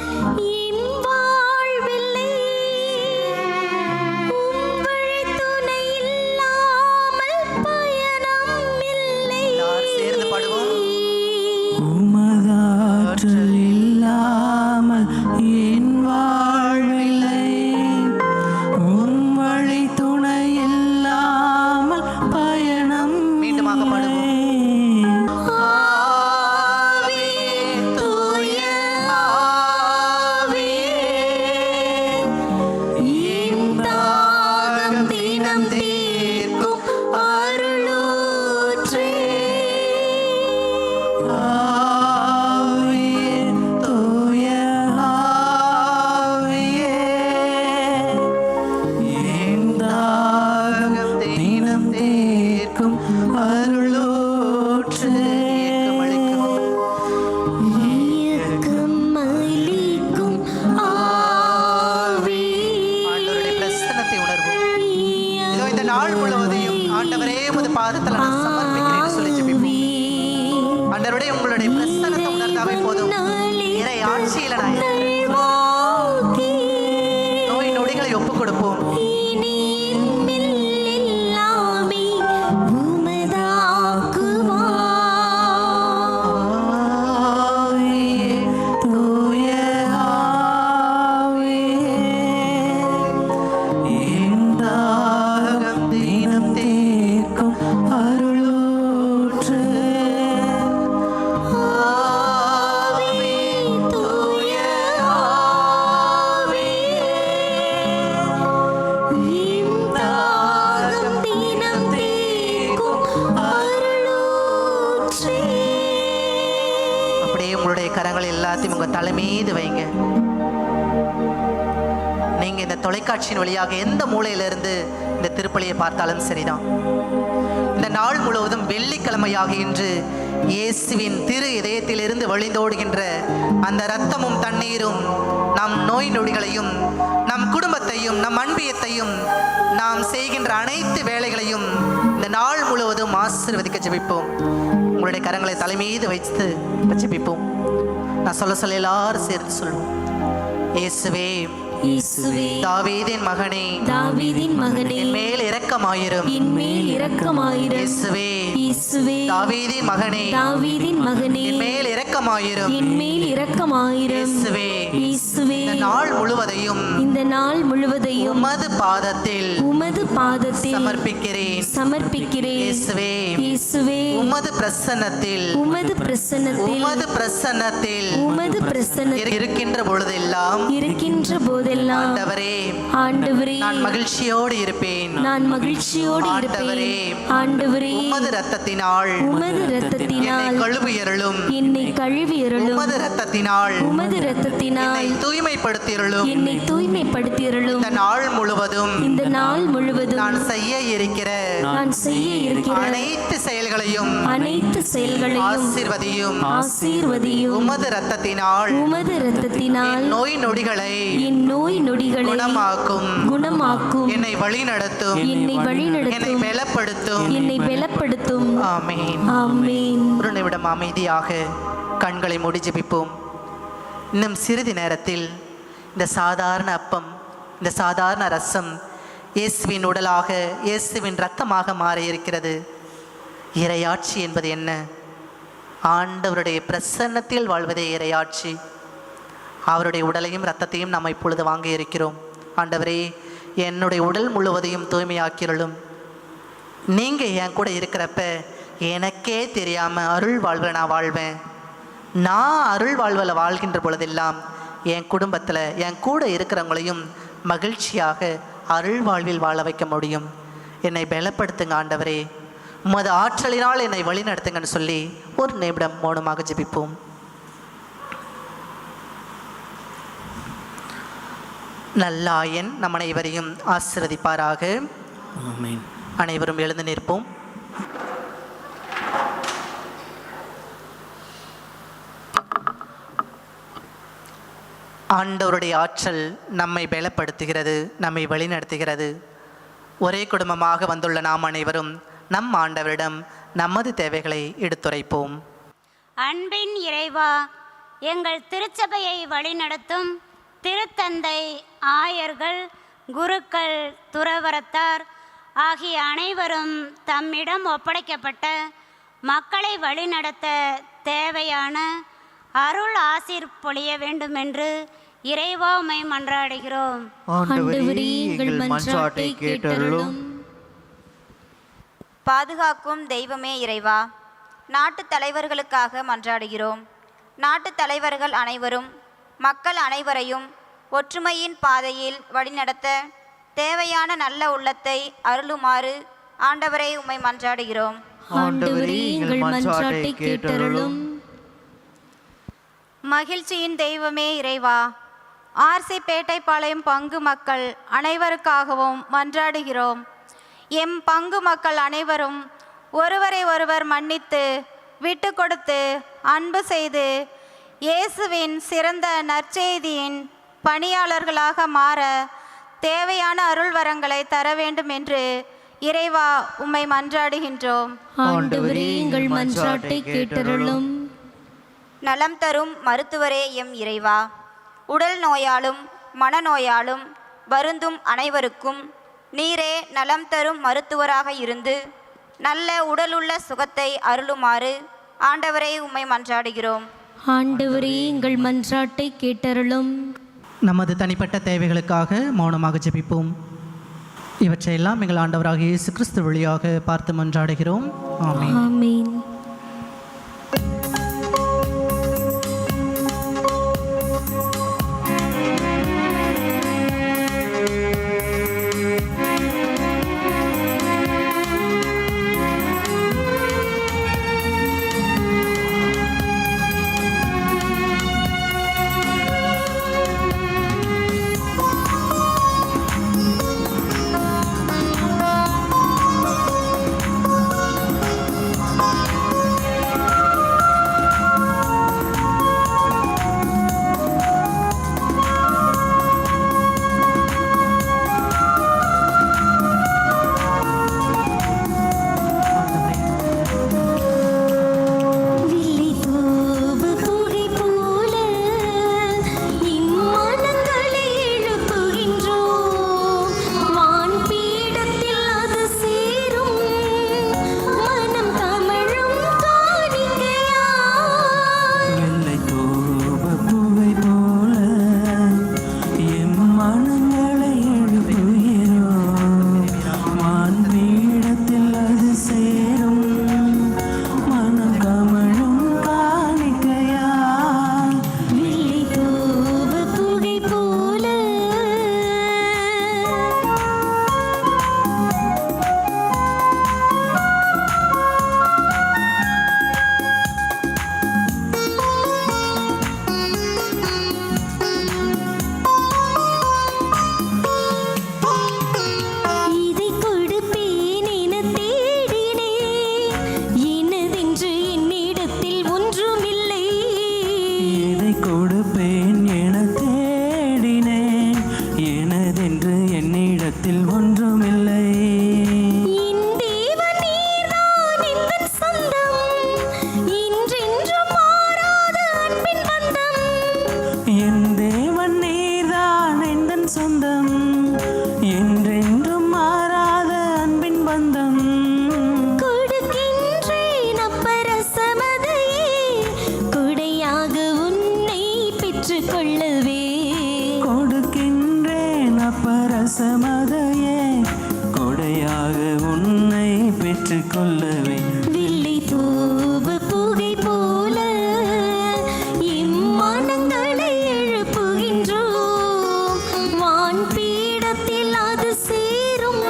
போற்றி. அப்படியே உங்களுடைய கரங்கள் எல்லாத்தையும் உங்கள் தலை மீது வைங்க. நீங்கள் இந்த தொலைக்காட்சியின் வழியாக எந்த மூலையிலிருந்து இந்த திருப்பலியை பார்த்தாலும் சரிதான். இந்த நாள் முழுவதும் வெள்ளிக்கிழமையாக இன்று இயேசுவின் திரு இதயத்திலிருந்து வழிந்தோடுகின்ற அந்த இரத்தமும் தண்ணீரும் நம் நோய் நொடிகளையும், நம் குடும்பத்தையும், நம் அன்பியத்தையும், நாம் செய்கின்ற அனைத்து வேலைகளையும் இந்த நாள் முழுவதும் ஆசீர்வதிக்க ஜெபிப்போம். உங்களுடைய கரங்களை தலைமீது வைத்து ஜெபிப்போம். நான் சொல்ல எல்லாரும் சேர்ந்து சொல்லுவோம். இயேசுவே, இயேசுவே, தாவீதின் மகனே, தாவீதின் மகனே, என் மேல் இரக்கமாயிரும். என் மேல் இரக்கமாயிரும். இயேசுவே, இயேசுவே, தாவீதின் மகனே, தாவீதின் மகனே, என் மேல் இரக்கமாயிரும். என் மேல் இரக்கமாயிரும். இயேசுவே, இயேசுவே, இந்த நாள் முழுவதையும் இந்த நாள் முழுவதையும் உமது பாதத்தில் சமர்ப்பிக்கிறேன். சமர்ப்பிக்கிறேன். இயேசுவே, இயேசுவே, உமது பிரசன்னத்தில் உமது பிரசன்னத்தில் உமது பிரசன்னத்தில் உமது பிரசன்னத்தில் இருக்கின்ற பொழுதெல்லாம் ஆண்டவரே, ஆண்டவரே, நான் மகிழ்ச்சியோடு இருப்பேன். நான் மகிழ்ச்சியோடு ஆண்டவரே, இருப்பேன். ஆண்டவரே, உமது இரத்தத்தினால் உமது இரத்தத்தினால் என்னை கழுவியருளும். என்னை கழுவியருளும். உமது இரத்தத்தினால் உமது இரத்தத்தினால் என்னை தூய்மைப்படுத்தியருளும். என்னை தூய்மைப்படுத்தியருளும். இந்த நாள் முழுவதும் இந்த நாள் முழுவதும் நான் செய்ய இருக்கிற அனைத்து செயல்களையும் அனைத்து செயல்களையும் ஆசீர்வதியும். ஆசீர்வதியும். உமது இரத்தத்தினால் உமது இரத்தத்தினால் என் நோய் நொடிகளை என் நோய் நொடிகளை குணமாக்கும். என்னை வழிநடத்தும். என்னை வழிநடத்தும். என்னை பலப்படுத்தும். என்னை பலப்படுத்தும். ஆமென். ஆமென். ஒரு நிமிடம் அமைதியாக கண்களை மூடி ஜெபிப்போம். இன்னும் சிறிது நேரத்தில் இந்த சாதாரண அப்பம், இந்த சாதாரண ரசம் இயேசுவின் உடலாக, இயேசுவின் இரத்தமாக மாற இருக்கிறது. இறையாட்சி என்பது என்ன? ஆண்டவருடைய பிரசன்னத்தில் வாழ்வதே இறையாட்சி. அவருடைய உடலையும் இரத்தத்தையும் நாம் இப்பொழுது வாங்க இருக்கிறோம். ஆண்டவரே, என்னுடைய உடல் முழுவதையும் தூய்மையாக்கிருளும். நீங்கள் என் கூட இருக்கிறப்ப எனக்கே தெரியாமல் அருள் வாழ்வில் நான் வாழ்வேன். நான் அருள் வாழ்வில் வாழ்கின்ற பொழுதெல்லாம் என் குடும்பத்தில் என் கூட இருக்கிறவங்களையும் மகிழ்ச்சியாக அருள் வாழ்வில் வாழ வைக்க முடியும். என்னை பலப்படுத்துங்க ஆண்டவரே, உமது ஆற்றலினால் என்னை வழி நடத்துங்கன்னு சொல்லி ஒரு நிமிடம் மௌனமாக ஜெபிப்போம். நல்லாயன் நம் அனைவரையும் ஆசீர்வதிப்பாராக. ஆமென். அனைவரும் எழுந்து நிற்போம். ஆண்டவருடைய ஆற்றல் நம்மை பலப்படுத்துகிறது, நம்மை வழிநடத்துகிறது. ஒரே குடும்பமாக வந்துள்ள நாம் அனைவரும் நம் ஆண்டவரிடம் நமது தேவைகளை எடுத்துரைப்போம். அன்பின் இறைவா, எங்கள் திருச்சபையை வழிநடத்தும் திருத்தந்தை, ஆயர்கள், குருக்கள், துறவரத்தார் ஆகிய அனைவரும் தம்மிடம் ஒப்படைக்கப்பட்ட மக்களை வழிநடத்த தேவையான அருள் ஆசீர் பொழிய வேண்டுமென்று இறைவா உம்மை மன்றாடுகிறோம். ஆண்டவரே, எங்கள் மன்றாட்டை கேட்டருளும். பாதுகாக்கும் தெய்வமே இறைவா, நாட்டு தலைவர்களுக்காக மன்றாடுகிறோம். நாட்டு தலைவர்கள் அனைவரும் மக்கள் அனைவரையும் ஒற்றுமையின் பாதையில் வழிநடத்த தேவையான நல்ல உள்ளத்தை அருளுமாறு ஆண்டவரை உம்மை மன்றாடுகிறோம். ஆண்டவரே, எங்கள் மன்றாட்டை கேட்டருளும். மகிழ்ச்சியின் தெய்வமே இறைவா, ஆர்சி பேட்டைப்பாளையம் பங்கு மக்கள் அனைவருக்காகவும் மன்றாடுகிறோம். எம் பங்கு மக்கள் அனைவரும் ஒருவரை ஒருவர் மன்னித்து விட்டு கொடுத்து அன்பு செய்து இயேசுவின் சிறந்த நற்செய்தியின் பணியாளர்களாக மாற தேவையான அருள் வரங்களை தர வேண்டும் என்று இறைவா உம்மை மன்றாடுகின்றோம். ஆண்டவரே, எங்கள் மன்றாட்டை கேட்டருளும். நலம் தரும் மருத்துவரே எம் இறைவா, உடல் நோயாலும் மனநோயாலும் வருந்தும் அனைவருக்கும் நீரே நலம் தரும் மருத்துவராக இருந்து நல்ல உடலுள்ள சுகத்தை அருளுமாறு ஆண்டவரை உம்மை மன்றாடுகிறோம். ஆண்டவரே, எங்கள் மன்றாட்டை கேட்டருளும். நமது தனிப்பட்ட தேவைகளுக்காக மௌனமாக ஜெபிப்போம். இவற்றையெல்லாம் எங்கள் ஆண்டவராக இயேசு கிறிஸ்து வழியாக பார்த்து மன்றாடுகிறோம். ஆமென். ஆமென். பாசமதையே கொடையாக உன்னை பெற்றுக்கொள்ளவே வில்லை தூவு புகை போல இம்மனங்களை எழுப்புகின்றோம். வான் பீடத்தில் அது சேரும்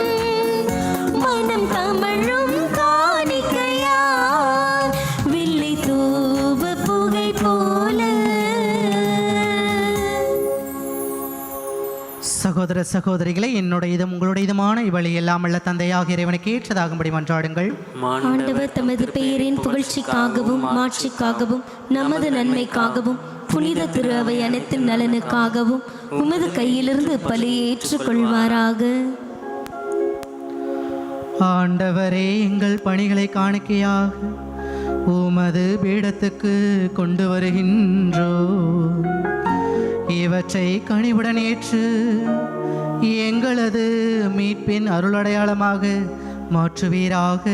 மனம் கமழும் காணிக்கையார். வில்லை தூவு புகை போல. சகோதர சகோதரிகளை என்னுடையதும் உங்களுடையதுமான இவளை எல்லாம் உள்ள தந்தையாக இறைவனுக்கு ஏற்றதாகும்படி மன்றாடுங்கள். ஆண்டவர் தமது பெயரின் புகழ்ச்சிக்காகவும் மாட்சிக்காகவும் நமது நன்மைக்காகவும் புனித திரு அவை அனைத்தின் நலனுக்காகவும் உமது கையிலிருந்து பலியை ஏற்றுக்கொள்வாராக. ஆண்டவரே, எங்கள் பணிகளை காணிக்கையாக உமது பீடத்துக்கு கொண்டு வருகின்றோ. இவற்றை கனிவுடன் ஏற்று எங்களது மீட்பின் அருளடையாளமாக மாற்றுவீராக.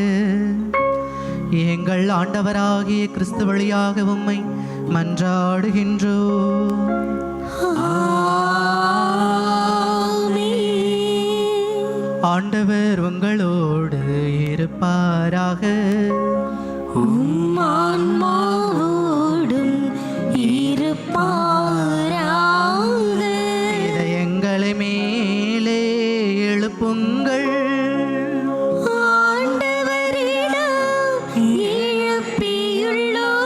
எங்கள் ஆண்டவராகிய கிறிஸ்து வழியாக உம்மை மன்றாடுகின்றோ. ஆண்டவர் உங்களோடு இருப்பாராக. உம் ஆன்மாவோடும் இருப்பாராக. இதயங்களை மேலே எழுப்புங்கள். ஆண்டவரிடம் எழுப்பியுள்ளோம்.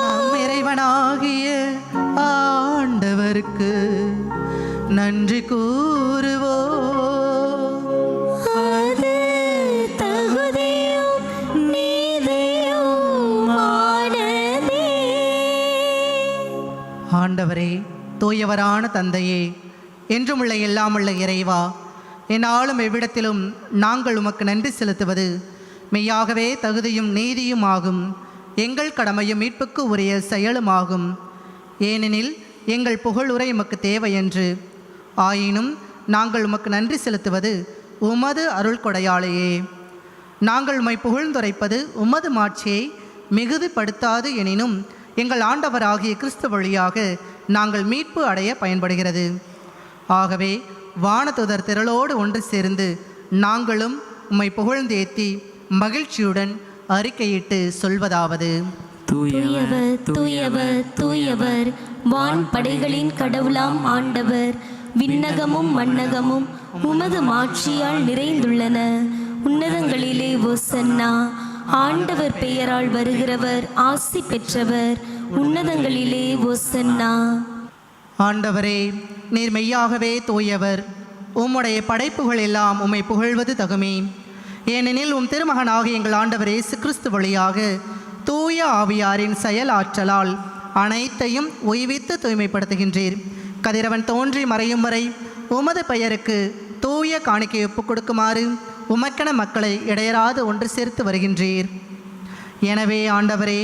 நம் இறைவனாகிய ஆண்டவருக்கு நன்றி கூறுவோம். அது தகுதியும் நீதியுமானதே. ஆண்டவரே, தூயவரான தந்தையே, என்றும் உள்ள எல்லாம் உள்ள இறைவா, என்னாலும் எவ்விடத்திலும் நாங்கள் உமக்கு நன்றி செலுத்துவது மெய்யாகவே தகுதியும் நீதியும் ஆகும். எங்கள் கடமையும் மீட்புக்கு உரிய செயலுமாகும். ஏனெனில் எங்கள் புகழுரை உமக்கு தேவை என்று. ஆயினும் நாங்கள் உமக்கு நன்றி செலுத்துவது உமது அருள் கொடையாலேயே. நாங்கள் உம்மை புகழ்ந்துரைப்பது உமது மாட்சியை மிகுதிப்படுத்தாது எனினும் எங்கள் ஆண்டவராகிய கிறிஸ்து வழியாக நாங்கள் மீட்பு அடைய பயன்படுகிறது. ஆகவே வானதுதர் திரளோடு ஒன்று சேர்ந்து நாங்களும் உம்மை புகழ்ந்தேத்தி மகிழ்ச்சியுடன் அறிக்கையிட்டு சொல்வதாவது: தூயவர் தூயவர் தூயவர், வான் படைகளின் கடவுளாம் ஆண்டவர். விண்ணகமும் மண்ணகமும் உமது மாட்சியால் நிறைந்துள்ளன. உன்னதங்களிலே ஓசன்னா. ஆண்டவர் பெயரால் வருகிறவர் ஆசி பெற்றவர். உன்னதங்களிலே ஓசன்னா. ஆண்டவரே, நீர் மெய்யாகவே தூயவர். உம்முடைய படைப்புகள் எல்லாம் உம்மை புகழ்வது தகுமே. ஏனெனில் உம் திருமகனாகிய எங்கள் ஆண்டவர் இயேசு கிறிஸ்து வழியாக தூய ஆவியாரின் செயல் ஆற்றலால் அனைத்தையும் உய்வித்து தூய்மைப்படுத்துகின்றீர். கதிரவன் தோன்றி மறையும் வரை உமது பெயருக்கு தூய காணிக்கை ஒப்புக் கொடுக்குமாறு உமக்கென மக்களை இடையராது ஒன்று சேர்த்து வருகின்றீர். எனவே ஆண்டவரே,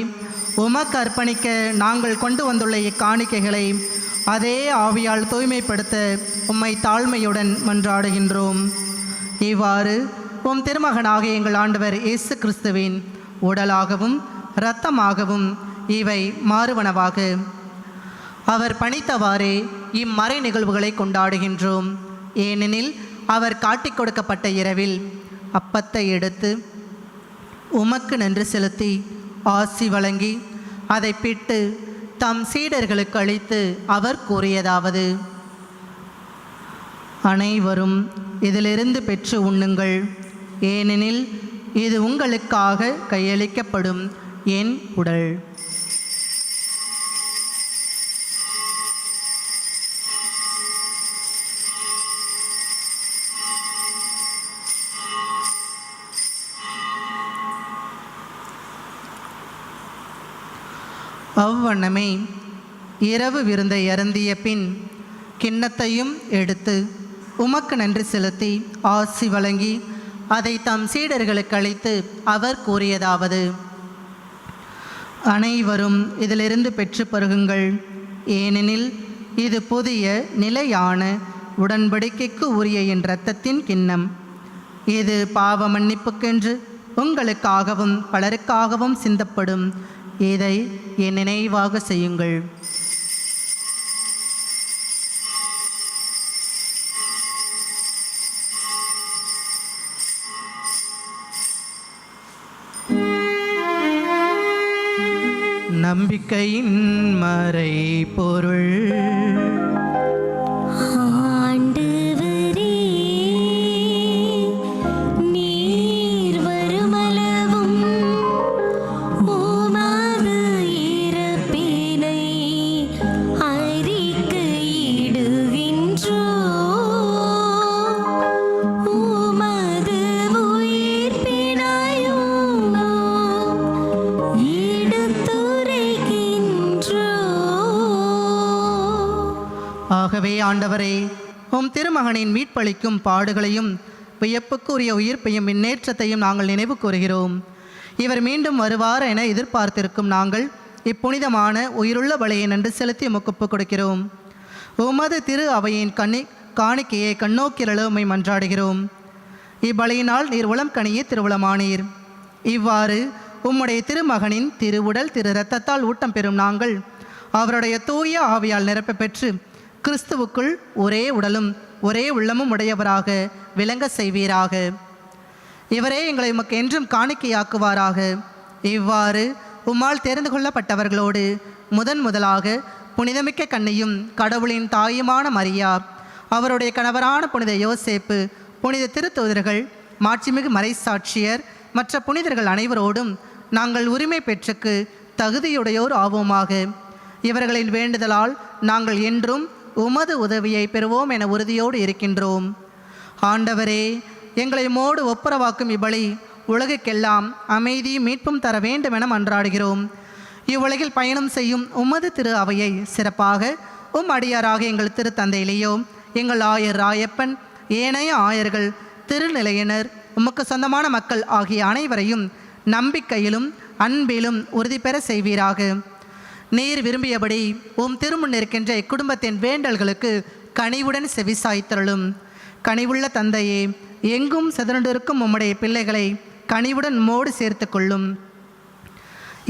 உமக்கு அர்ப்பணிக்க நாங்கள் கொண்டு வந்துள்ள இக்காணிக்கைகளை அதே ஆவியால் தூய்மைப்படுத்த உம்மை தாழ்மையுடன் மன்றாடுகின்றோம். இவ்வாறு உம் திருமகனாகிய எங்கள் ஆண்டவர் இயேசு கிறிஸ்துவின் உடலாகவும் இரத்தமாகவும் இவை மாறுவனவாக. அவர் பணித்தவாறே இம்மறை நிகழ்வுகளை கொண்டாடுகின்றோம். ஏனெனில் அவர் காட்டிக் கொடுக்கப்பட்ட இரவில் அப்பத்தை எடுத்து உமக்கு நன்றி செலுத்தி ஆசி வழங்கி அதை பிட்டு தம் சீடர்களுக்கு அளித்து அவர் கூறியதாவது: அனைவரும் இதிலிருந்து பெற்று உண்ணுங்கள். ஏனெனில் இது உங்களுக்காக கையளிக்கப்படும் என் உடல். அவ்வண்ணமே இரவு விருந்தை அருந்திய பின் கிண்ணத்தையும் எடுத்து உமக்கு நன்றி செலுத்தி ஆசி வழங்கி அதை தம் சீடர்களுக்கு அளித்து அவர் கூறியதாவது: அனைவரும் இதிலிருந்து பெற்று பருகுங்கள். ஏனெனில் இது புதிய நிலையான உடன்படிக்கைக்கு உரிய என் இரத்தத்தின் கிண்ணம். இது பாவ மன்னிப்புக்கென்று உங்களுக்காகவும் பலருக்காகவும் சிந்தப்படும். இதை என் நினைவாக செய்யுங்கள். நம்பிக்கையின் மறை பொருள். ஆண்டவரே, நீர் வருமளவும் உமது இறப்பினை அறிக்கையிடுகின்றோம். உமது உயிர்ப்பினையும் எடுத்துரைக்கின்றோம். ஆகவே ஆண்டவரே, உம் திருமகனின் மீட்பளிக்கும் பாடுகளையும் வியப்புக்குரிய உயிர்ப்பையும் முன்னேற்றத்தையும் நாங்கள் நினைவு கூறுகிறோம். இவர் மீண்டும் வருவார் என எதிர்பார்த்திருக்கும் நாங்கள் இப்புனிதமான உயிருள்ள பலியை நன்றி செலுத்தி உமக்கு ஒப்புக் கொடுக்கிறோம். உமது திரு அவையின் காணிக்கையை கண்ணோக்கிரள உம்மை மன்றாடுகிறோம். இப்பலியினால் நீர் உளம் கனியே திருவுளமானீர். இவ்வாறு உம்முடைய திருமகனின் திருவுடல் திரு இரத்தத்தால் ஊட்டம் பெறும் நாங்கள் அவருடைய தூய ஆவியால் நிரப்ப பெற்று கிறிஸ்துவுக்குள் ஒரே உடலும் ஒரே உள்ளமும் உடையவராக விளங்க செய்வீராக. இவரே எங்களை உமக்கு என்றும் காணிக்கையாக்குவாராக. இவ்வாறு உம்மால் தெரிந்து கொள்ளப்பட்டவர்களோடு முதலாக புனிதமிக்க கன்னியும் கடவுளின் தாயுமான மரியா, அவருடைய கணவரான புனித யோசேப்பு, புனித திருத்தூதர்கள், மாட்சிமிகு மறைசாட்சியர், மற்ற புனிதர்கள் அனைவரோடும் நாங்கள் உரிமை பெற்றுக்கு தகுதியுடையோர் ஆவோமாக. இவர்களின் வேண்டுதலால் நாங்கள் என்றும் உமது உதவியை பெறுவோம் என உறுதியோடு இருக்கின்றோம். ஆண்டவரே, எங்களை மோடு ஒப்புரவாக்கும் இப்பலி உலகுக்கெல்லாம் அமைதி மீட்பும் தர வேண்டும் என மன்றாடுகிறோம். இவ்வுலகில் பயணம் செய்யும் உமது திரு அவையை சிறப்பாக அடியாராக எங்கள் திருத்தந்தையிலேயோ, எங்கள் ஆயர் ராயப்பன், ஏனைய ஆயர்கள், திருநிலையினர், உமக்கு சொந்தமான மக்கள் ஆகிய அனைவரையும் நம்பிக்கையிலும் அன்பிலும் உறுதி பெற செய்வீராக. நீர் விரும்பியபடி திருமுன் இருக்கின்ற இக்குடும்பத்தின் வேண்டல்களுக்கு கனிவுடன் செவிசாய்த்தருளும். கனிவுள்ள தந்தையே, எங்கும் சிதறண்டிருக்கும் உம்முடைய பிள்ளைகளை கனிவுடன் மோடு சேர்த்து கொள்ளும்.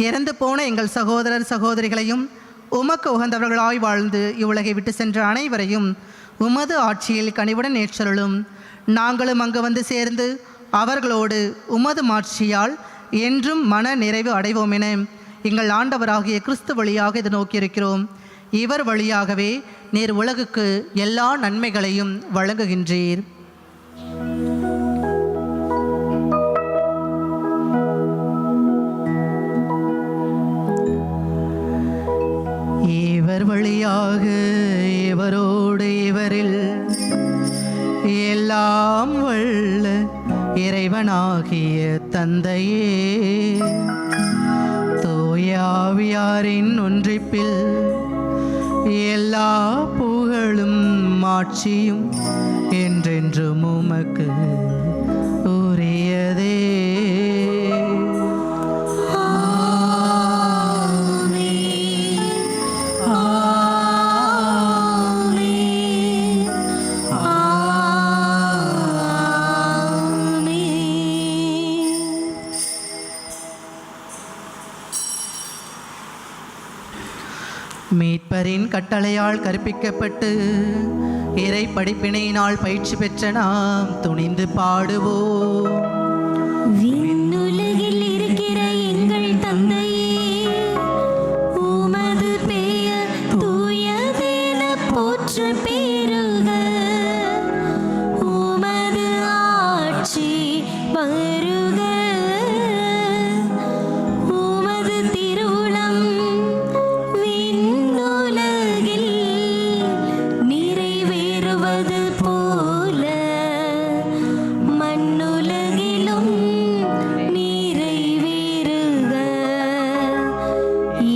இறந்து போன எங்கள் சகோதரர் சகோதரிகளையும் உமக்கு உகந்தவர்களாய் வாழ்ந்து இவ்வுலகை விட்டு சென்ற அனைவரையும் உமது ஆட்சியில் கனிவுடன் ஏற்றருளும். நாங்களும் அங்கு வந்து சேர்ந்து அவர்களோடு உமது மாட்சியால் என்றும் மன நிறைவு அடைவோம் என எங்கள் ஆண்டவராகிய கிறிஸ்து வழியாக இது நோக்கியிருக்கிறோம். இவர் வழியாகவே நீர் உலகுக்கு எல்லா நன்மைகளையும் வழங்குகின்றீர். இவர் வழியாக இவரோடு இவரில் எல்லாம் வல்ல இறைவனாகிய தந்தையே, தூயாவியாரின் ஒன்றிப்பில் எல்லா புகழும் மாட்சியும் என்றென்றும் உமக்கு உரியதே. மீட்பரின் கட்டளையால் கற்பிக்கப்பட்டு இறை படிப்பினையினால் பயிற்சி பெற்ற நாம் துணிந்து பாடுவோம். விண்ணுலகில் இருக்கிற எங்கள் தந்தையே, உமது பெயர் தூயதென போற்ற பெறுக. உமது ஆட்சி வருக. உமது திருவுளம் விண்ணுலகில் நிறைவேறுவது போல மண்ணுலகிலும் நிறைவேறுக.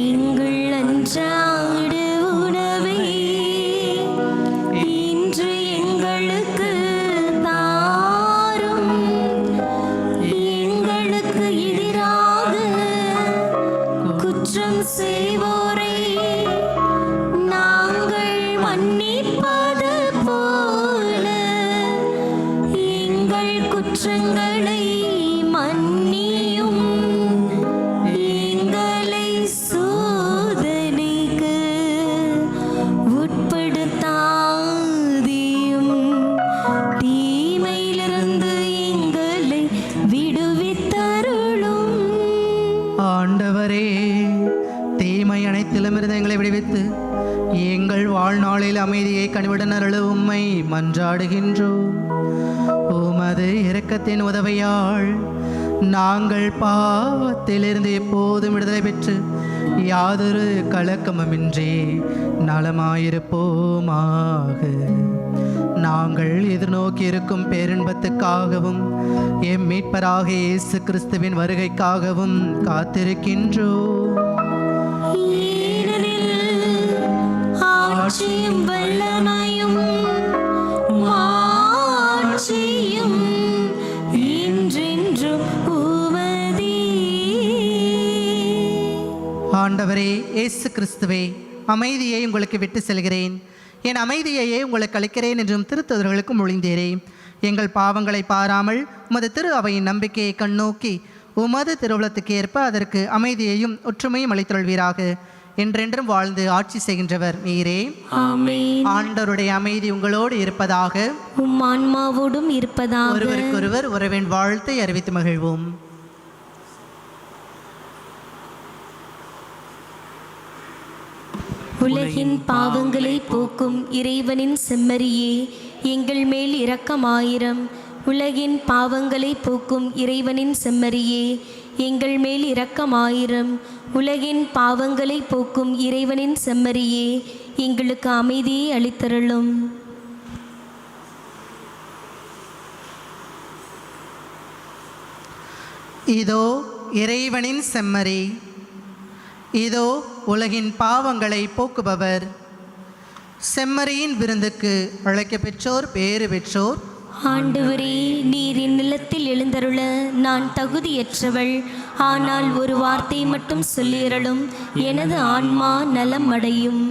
எங்கள் அன்றாட உணவை இன்று எங்களுக்கு தாரும். எங்களுக்கு எதிராக குற்றம் செய்வோரை நாங்கள் மன்னிப்பது போல எங்கள் குற்றங்களை மன்னியும். எங்களை சோதனைக்கு உட்படுத்தாதேயும், தீமையிலிருந்து எங்களை விடுவித்தருளும். ஆண்டவரே, தீமை அனைத்திலுமிருந்து எங்களை விடுவித்து எங்கள் வாழ்நாளில் அமைதியை கனிவுடன் அருள உம்மை மன்றாடுகின்றோம். உமது இரக்கத்தின் உதவியால் நாங்கள் பாவத்திலிருந்து எப்போதும் விடுதலை பெற்று யாதொரு கலக்கமுமின்றி நலமாயிருப்போமாக. நாங்கள் எதிர்நோக்கி இருக்கும் பேரின்பத்துக்காகவும் எம் மீட்பராக இயேசு கிறிஸ்துவின் வருகைக்காகவும் காத்திருக்கின்றோம். ஆட்சியும் வல்லமையும் மாட்சியும் என்றென்றும் உமதே. ஆண்டவரே இயேசு கிறிஸ்துவே, அமைதியை உங்களுக்கு விட்டு செல்கிறேன், என் அமைதியையே உங்களுக்கு அளிக்கிறேன் என்றும் திருத்தூதர்களுக்கு மொழிந்தீரே. எங்கள் பாவங்களை பாராமல் உமது திரு அவையின் நம்பிக்கையை கண்ணோக்கி உமது திருவுளத்துக்கு ஏற்ப அதற்கு அமைதியையும் ஒற்றுமையும் அளித்தருள்வீராக. என்றென்றும் வாழ்ந்து ஆட்சி செய்கின்றவர் நீரே. ஆமென். ஆண்டவருடைய அமைதி உங்களோடு இருப்பதாக, உம் ஆன்மாவோடும் இருப்பதாக. ஒருவருக்கொருவர் உறவின் வாழ்த்தை அறிவித்து மகிழ்வோம். உலகின் பாவங்களை போக்கும் இறைவனின் செம்மறியே, எங்கள் மேல் இரக்கமாயிரம். உலகின் பாவங்களை போக்கும் இறைவனின் செம்மறியே, எங்கள் மேல் இரக்கமாயிரம். உலகின் பாவங்களை போக்கும் இறைவனின் செம்மறியே, எங்களுக்கு அமைதியை அளித்தருளும். இதோ இறைவனின் செம்மறி, இதோ உலகின் பாவங்களை போக்குபவர். செம்மறியின் விருந்துக்கு அழைக்க பெற்றோர் பேறு பெற்றோர். ஆண்டவரே, நீர் இந்நிலத்தில் எழுந்தருள நான் தகுதியற்றவள். ஆனால் ஒரு வார்த்தை மட்டும் சொல்லியருளும், எனது ஆன்மா நலம் அடையும்.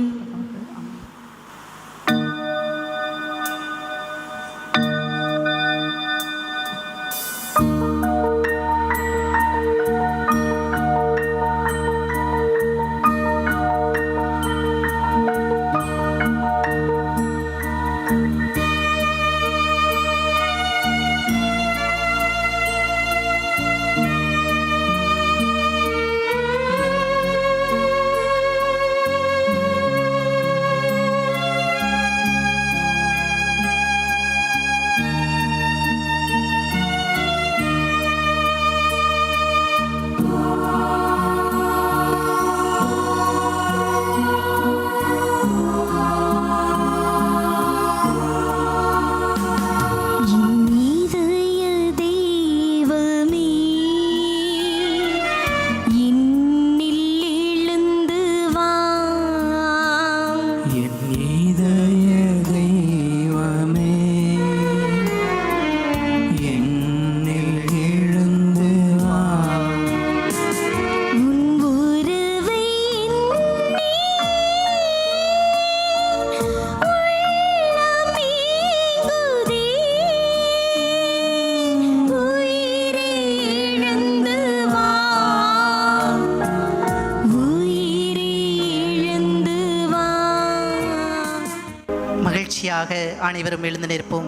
மகிழ்ச்சியாக அனைவரும் எழுந்து நிற்போம்.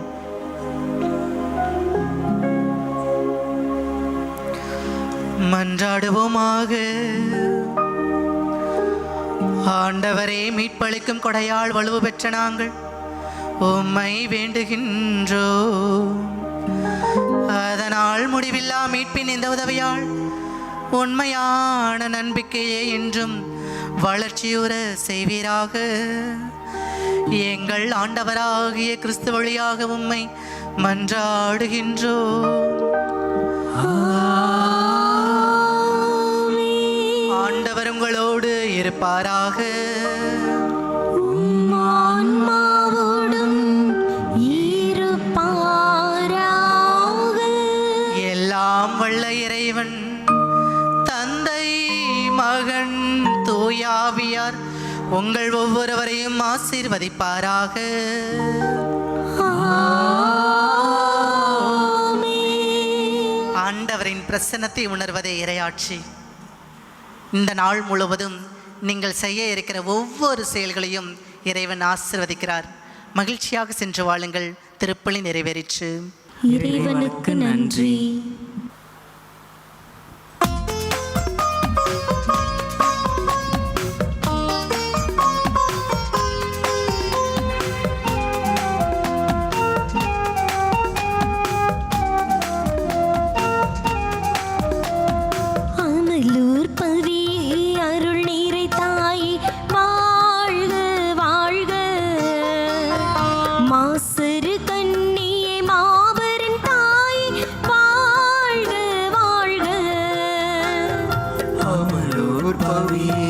மன்றாடுவோமாக. ஆண்டவரே, மீட்பளிக்கும் கொடையால் வலுவு பெற்ற நாங்கள் உம்மை வேண்டுகின்றோம். அதனால் முடிவில்லா மீட்பின் இந்த உதவியால் உண்மையான நம்பிக்கையை என்றும் வளர்ச்சியுற செய்வீராக. எங்கள் ஆண்டவராகிய கிறிஸ்து வழியாக உம்மை மன்றாடுகின்றோம். ஆண்டவர் உங்களோடு இருப்பாராக. ஆன்மாவோடும் இருப்பாராக. எல்லாம் வல்ல இறைவன் தந்தை, மகன், தூயாவியார் உங்கள் ஒவ்வொருவரையும் ஆசீர்வதிப்பாராக. ஆண்டவரின் பிரசன்னத்தை உணர்வதே இறையாட்சி. இந்த நாள் முழுவதும் நீங்கள் செய்ய இருக்கிற ஒவ்வொரு செயல்களையும் இறைவன் ஆசீர்வதிக்கிறார். மகிழ்ச்சியாக சென்று வாழுங்கள். திருப்பலி நிறைவேறிற்று. இறைவனுக்கு நன்றி. பாவியே